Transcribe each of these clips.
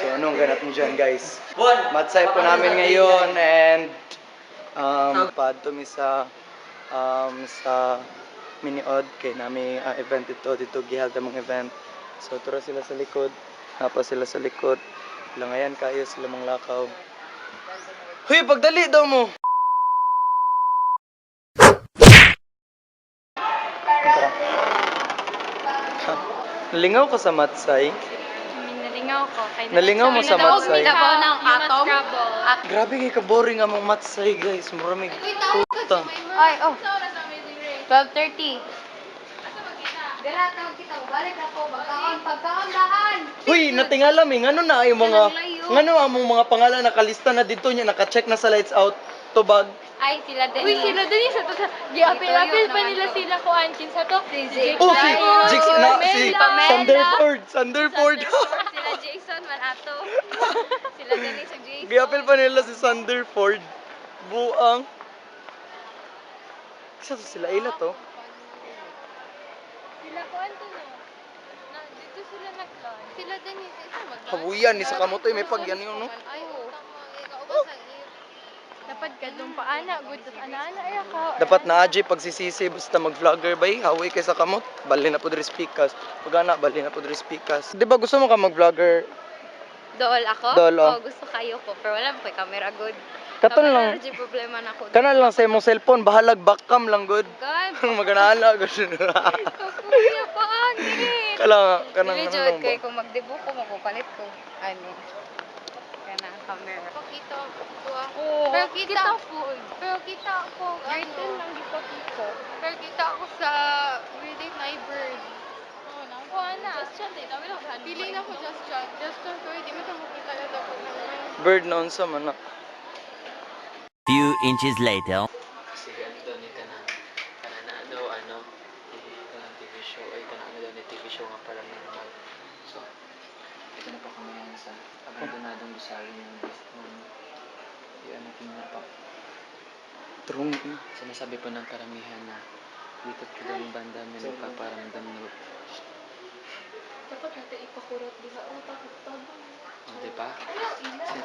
So anong ganap nyo dyan guys? Mathsci po namin ngayon and paadto mi sa mini-odd kay nami event dito giheld among event. So turo sila sa likod, tapos sila sa likod. Langayan kayo sila mong lakaw. Huy, pagdali daw mo. Nalingaw ko sa Mathsci. Nalingaw ko. Nalingaw mo sa Mathsci. Davao ng atom. Grabe kay ka-boring among Mathsci guys. Maraming puta. Ay, oh. 12:30. Gala, tawag kita. Balik ako. Pagkaon dahan. Huy, natingala mi. Ngano na ay mga... Ngano among mga pangalan nakalista na dito niya. Naka-check na sa lights out. Tubag. Ay, sila din. Uy, sila din sa to. Giapil-apil pa nila sila ko ankin sa to. Oh, si Jix na si Sanderford. Sila Jason Manato. Sila din sa Jason. Giapil pa nila si Sanderford. Buang. Isa to sila ila to. Sila ko anto no. Dito sila nag-launch. Sila din isa mag-launch. Habuyan ni sa kamotoy may pagyan yun no. Ay, dapat ka doon pa ana, good ana ay ka. Dapat na aji pagsisisi basta mag-vlogger bay. Haway kay sa kamot. Bali na pud speakers. Pag ana bali na pud speakers. Di ba gusto mo ka mag-vlogger? Dool ako? Dolo. Oo, gusto kayo ko. Pero wala po camera good. Katon lang. Camera problema na ko. Kana lang sa imong cellphone bahalag backcam lang good. God. Maganaala gud. Kuya pa angin. Kanang Video lang kay ba? kung magdebo ko makupalit ko. Ano? Kana camera. Pakita ko ako. Pero kita ko. Pero kita ko. Garden lang gipot ko. Pero kita ako sa really night bird. Oh, na ko ana. Just chat eh. Dami lang pili na ko just chat. Just chat ko di mo ta makita na dapat na. Bird noon sa man. Few inches later. Kasi ganito ni kana daw ano TV show ay kana daw ni TV show nga parang normal. So ito na po kami yan sa abandonadong gusali ng yan natin na pa. True. Sinasabi po ng karamihan na dito po daw yung banda may nagpaparamdam na Dapat natin ipakurot di ba? diba?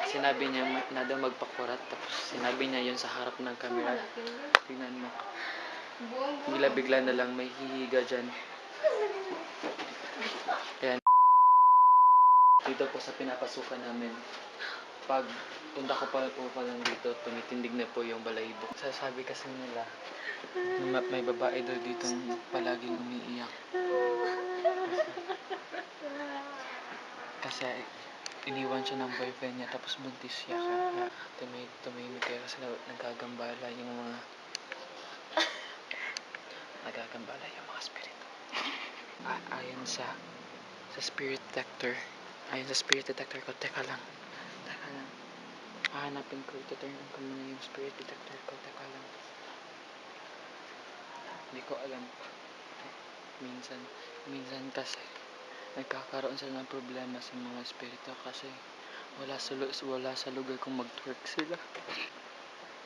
Sinabi niya na daw magpakurat tapos sinabi niya yun sa harap ng camera. Tingnan mo. Bigla na lang may hihiga dyan. Ayan. Dito po sa pinapasukan namin. Pag punta ko pa lang dito, tumitindig na po yung balahibo. Sasabi kasi nila, may babae daw dito palaging umiiyak. Kasi iniwan siya ng boyfriend niya tapos buntis siya. Kaya tumimik kaya kasi nagagambala yung mga spirito. Ayon sa spirit detector. Ayon sa spirit detector ko, teka lang. Hahanapin ko, ito-turn on ko muna yung spirit detector ko, teka lang. Hindi ko alam. Minsan kasi nagkakaroon sila ng problema sa mga espiritu kasi wala sa lugar kung mag-twerk sila.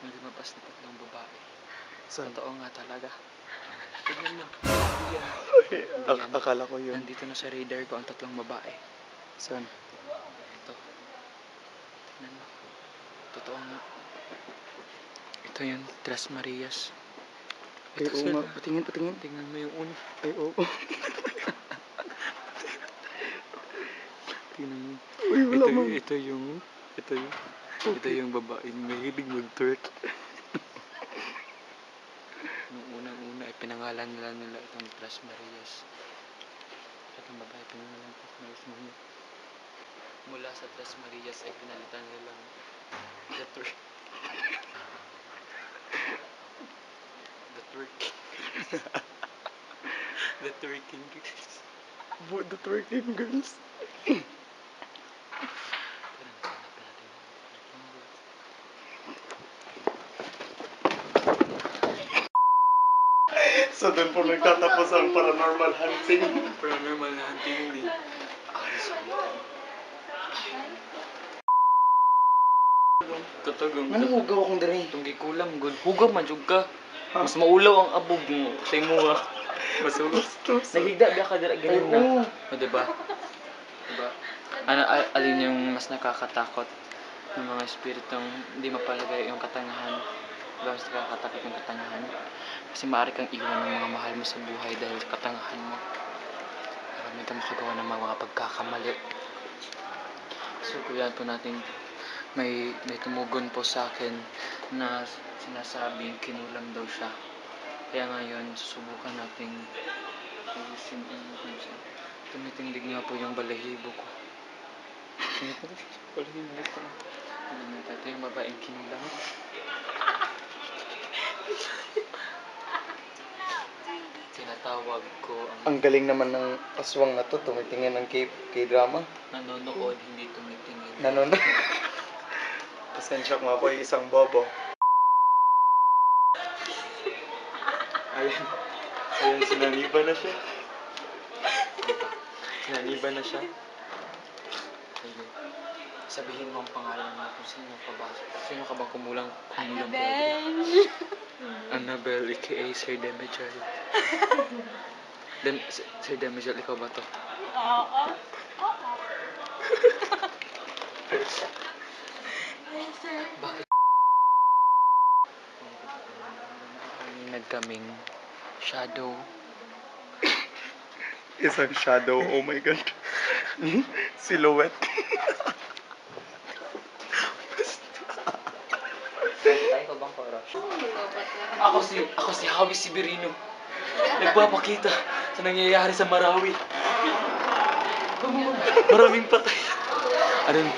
May lumabas na tatlong babae. Totoo nga talaga. Tignan mo. Yan. Akala ko yun. Nandito na sa radar ko ang tatlong babae. Saan? Ito. Tignan mo. Totoo nga. Ito yung Tres Marias. Ito sila. Patingin. Tingnan mo yung una. Ay, oo. Tingnan mo. Uy, wala mo. Ito yung babaeng mahilig mag-twerk. Nung unang-una ay pinangalan nila itong Tres Marias. Itong babae pinangalan Tres Marias. Mula sa Tres Marias ay pinalitan nilang the twerk. The twerking girls. The twerking girls. So doon po nagtatapos ang paranormal hunting. Paranormal hunting ni Aries Sanglitan. Katagong. Ano hugaw akong diri? Itong gikulam, good. Hugaw man, jug ka. Mas maulaw ang abog mo. Sa imo ha. Mas ulos. Nagigda ka dira ganun na. O diba? Diba? Alin yung mas nakakatakot ng mga espiritong hindi mapalagay yung katangahan? Diba mas nakakatakot yung katangahan? Kasi maaari kang iwan ng mga mahal mo sa buhay dahil sa katangahan mo. Marami kang makagawa ng mga pagkakamali. So, kuyan po natin, may tumugon po sa akin na sinasabing kinulam daw siya. Kaya ngayon, susubukan nating ayusin ang siya. Tumitindig nga po yung balahibo ko. Balahibo ko. Ito yung babaeng kinulam. Tinatawag ko Ang galing naman ng aswang na to, tumitingin ng K-drama. nanonood, hindi tumitingin. Nanonood. Pasensya ko nga po, isang bobo. Ayun, sinaniba na siya. Sinaniba na siya. Sige. Sabihin mo ang pangalan mo kung sino ka ba? Sino ka bang kumulang? Annabelle. Annabelle, aka Sir Demejal. Sir Demejal, ikaw ba to? Oo. Bakit? Nagkaming shadow. Isang shadow, oh my god. Silhouette. Tayo bang koro? Ako si Hawi Sibirino. Nagpapakita sa nangyayari sa Marawi. Maraming patay. Anong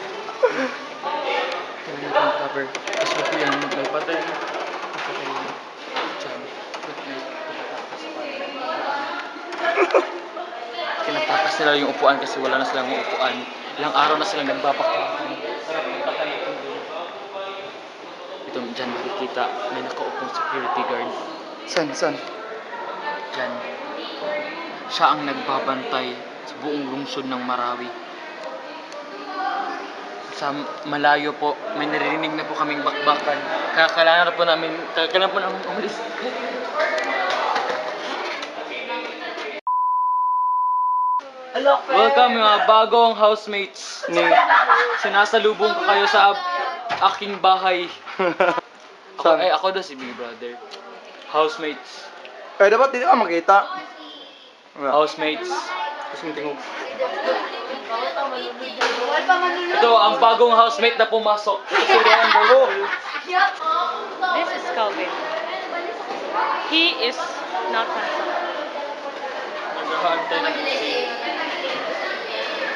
cover? Gusto ko yan, may patay. Patay yan. Diyan. Kinatakas nila yung upuan kasi wala na silang upuan. Ilang araw na silang nagbabakbakan. Ito, dyan makikita, may nakaupong security guard. San? Dyan. Siya ang nagbabantay sa buong lungsod ng Marawi. Sa malayo po, may naririnig na po kaming bakbakan. Kaya kailangan po namin umalis. Welcome mga bagong housemates. Sinasalubong ko kayo sa aking bahay. Ako daw si Big Brother. Housemates. Kaya dapat dito ka makita. Housemates. Gusto mong tingog. Ito ang bagong housemate na pumasok. Ito si Ryan. This is Kelvin. He is not handsome. Naghahantay na si...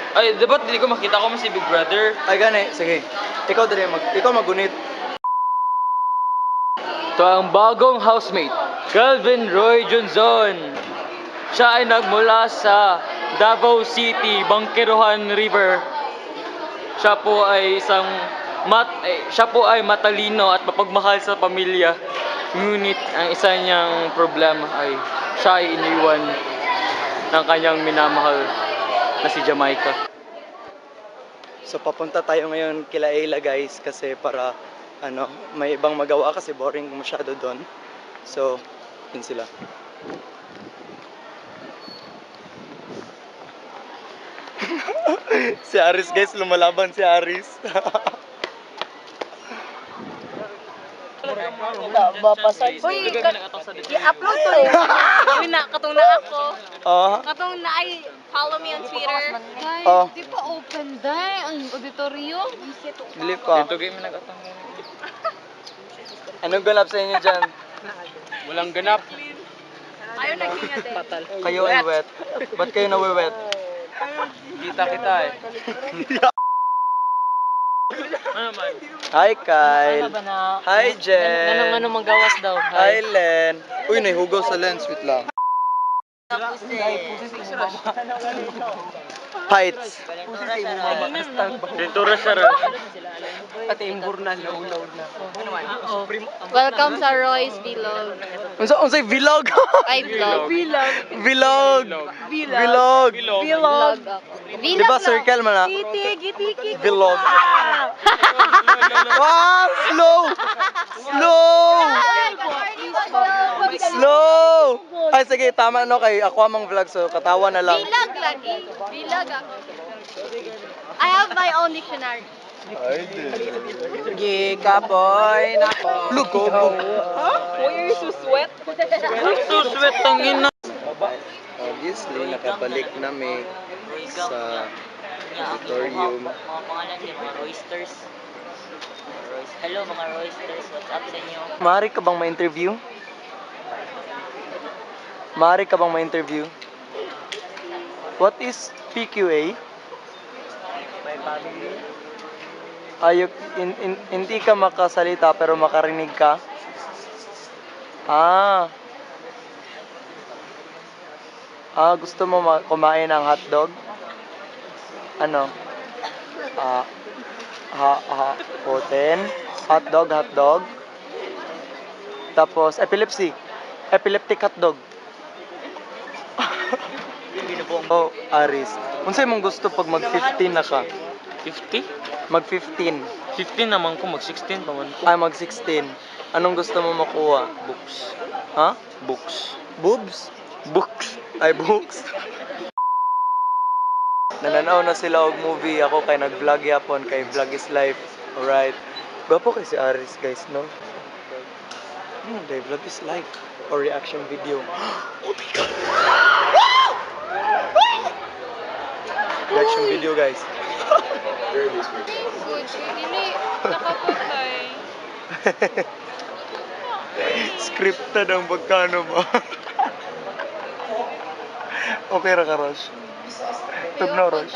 Ay, dapat hindi ko makita ko si Big Brother. Ay gani, sige. Ikaw magunit. Ito ang bagong housemate, Kelvin Roi Johnson. Siya ay nagmula sa Davao City, Bangkerohan River. Siya po ay matalino at mapagmahal sa pamilya. Ngunit ang isa niyang problema ay siya ay iniwan ng kanyang minamahal na si Jamaica. So papunta tayo ngayon kila Ayla guys kasi para may ibang magawa kasi boring masyado doon. So, yun sila. Si Aries guys, lumalaban si Aries. Uy, i-upload to. Yun na, katong na ako. Katong na ay follow me on Twitter. Guys, di pa open day ang auditorium. Dili pa. Ito game nag-atang. Anong ganap sa inyo dyan? Walang ganap. Ayaw naging Batal. Kayo ay wet. Ba't kayo nawe-wet? Kita eh. Ano man? Hi Kyle. Hi Jen. Anong magawas daw? Hi Len. Uy, nahihugaw sa lens. Wait lang. Heights. Dito siya rin. Welcome sa Roy's Vlog. Unsay vlog? Ay, vlog. Vlog. Vlog. Vlog ako. Di ba circle man na? Giti. Vlog. Wow, slow. Ay sige, tama no kay ako amang vlog so katawa na lang. Vlog lagi. Vlog ako. I have my own dictionary. Gikapoy na po. Lugo. Why are you so sweat? Suswet ang ina. Obviously, nakabalik nami sa auditorium. Mga pangalan niya, mga roysters. Hello mga roysters, what's up sa inyo? Maaari ka bang ma-interview? Maaari ka bang ma-interview? What is PQA? My family. Ayok, hindi ka makasalita pero makarinig ka? Gusto mo kumain ng hotdog? Ano? Protein. Hotdog. Tapos, epileptic hotdog. Oh, Aries. Unsay mong gusto pag mag-15 na ka? 50? Mag-15. 15 naman ko, mag-16 pa man ko. Mag-16. Anong gusto mo makuha? Books. Ha? Books. Boobs? Books. Ay, books. Nananaw na sila og movie. Ako kay nag-vlog yapon kay Vlog is Life. Alright. Gwapo kay si Aris, guys, no? Kay Vlog is Life. Or reaction video. Oh my God! Reaction video, guys. Good. Dili nakapatay. Scripted ang pagkano mo. Okay ra ka, Rosh? Tugnaw, Rosh.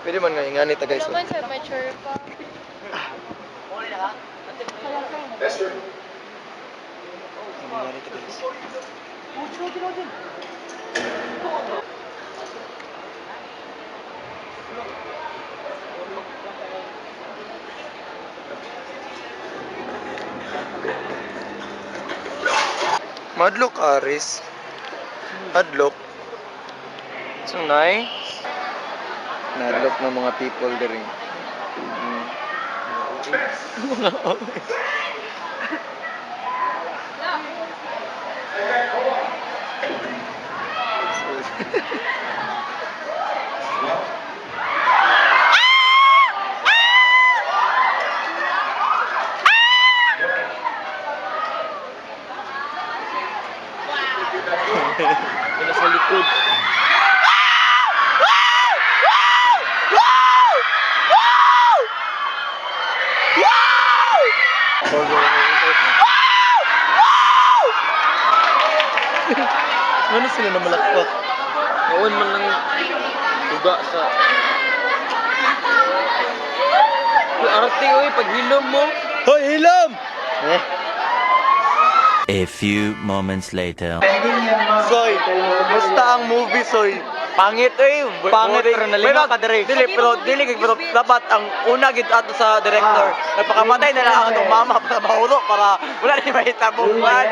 Pwede man nga ingani ta, guys. Naman sa mature pa. Ingani ta, guys. Madlock, Aris. Madlock. Sunay. Nadlock ng mga people diri. Wala sa likod. Ano sila na malakpak? Naon man lang tuga sa... Uy, arte oy, paghilom mo. Hoy, hilom! A few moments later. Soy, basta ang movie, Soy. Pangit Pangit, pero nalinaw ka diri. Dili pero dapat ang una gid ato sa director. Nagpakamatay na lang ang atong mama para mahuro para wala ni mahita buwan.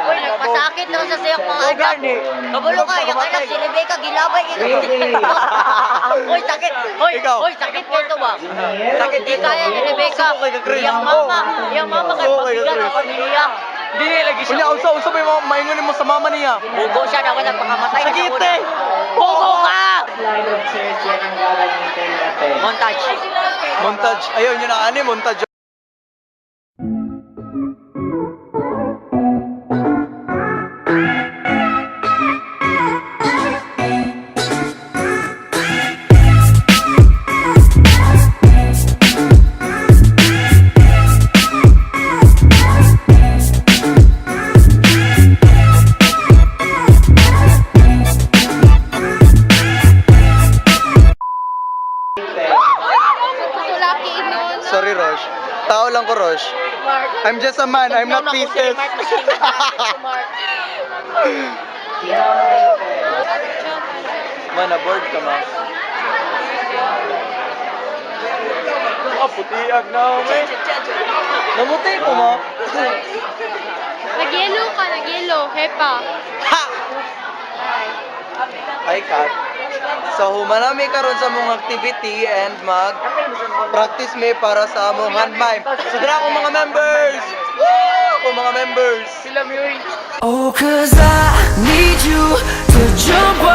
Uy, nagpasakit daw sa siyang mga anak. Gani. Kabulo ka, yung anak, si Rebecca, gilabay ito. Uy, sakit. Ikaw. Uy, sakit ka ito ba? Sakit Di kaya ni Rebecca. Suko kay ka-Chris. Yung mama kay Suko kay pabigat ka-Chris. sa pamilya. Dili lagi Unya, siya. unsa may maingunin mo sa mama niya? Bugo siya na walang pakamatay. Sagite. Bugo ka! Montage. Montage. Ayaw niyo na ani montage. Tulaki nun. Sorry, Rosh. Tao lang ko, Rosh. I'm just a man. I'm not pieces. Man, aboard ka, ma. Putiag na, may. Namuti ko, ma. Nag-yellow ka, nag-yellow. Hepa. Hi, Kat. So, humanami karon sa mong activity and mag-practice me para sa among hand mime. So, dira akong mga members! Woo! Akong mga members! Sila Miri. Oh, 'cause I need you to jump